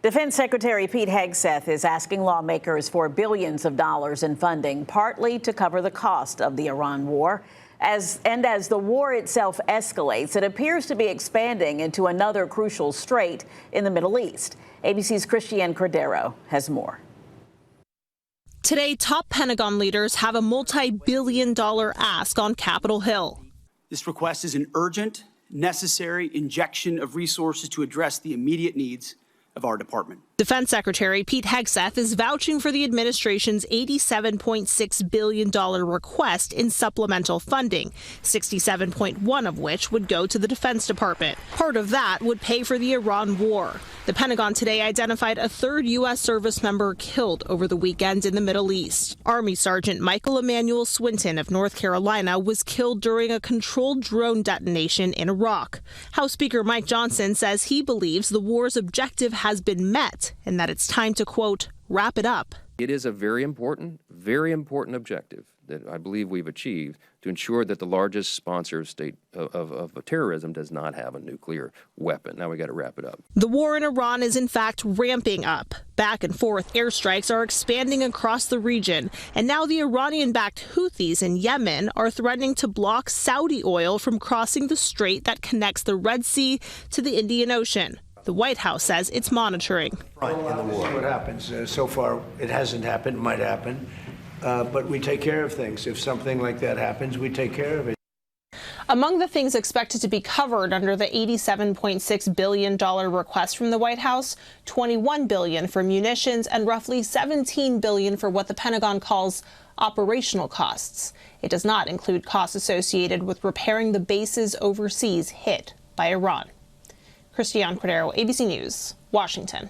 Defense Secretary Pete Hegseth is asking lawmakers for billions of dollars in funding, partly to cover the cost of the Iran war. As the war itself escalates, it appears to be expanding into another crucial strait in the Middle East. ABC's Christiane Cordero has more. Today, top Pentagon leaders have a multi-billion-dollar ask on Capitol Hill. This request is an urgent, necessary injection of resources to address the immediate needs of our department. Defense Secretary Pete Hegseth is vouching for the administration's $87.6 billion request in supplemental funding, $67.1 of which would go to the Defense Department. Part of that would pay for the Iran war. The Pentagon today identified a third U.S. service member killed over the weekend in the Middle East. Army Sergeant Michael Emmanuel Swinton of North Carolina was killed during a controlled drone detonation in Iraq. House Speaker Mike Johnson says he believes the war's objective has been met and that it's time to, quote, wrap it up. It is a very important objective that I believe we've achieved to ensure that the largest sponsor of state of terrorism does not have a nuclear weapon. Now we got to wrap it up. The war in Iran is in fact ramping up. Back and forth airstrikes are expanding across the region, and now the Iranian-backed Houthis in Yemen are threatening to block Saudi oil from crossing the strait that connects the Red Sea to the Indian Ocean. The White House says it's monitoring. Right in the war. What happens? So far, it hasn't happened. Might happen, but we take care of things. If something like that happens, we take care of it. Among the things expected to be covered under the $87.6 billion request from the White House, $21 billion for munitions and roughly $17 billion for what the Pentagon calls operational costs. It does not include costs associated with repairing the bases overseas hit by Iran. Christiane Cordero, ABC News, Washington.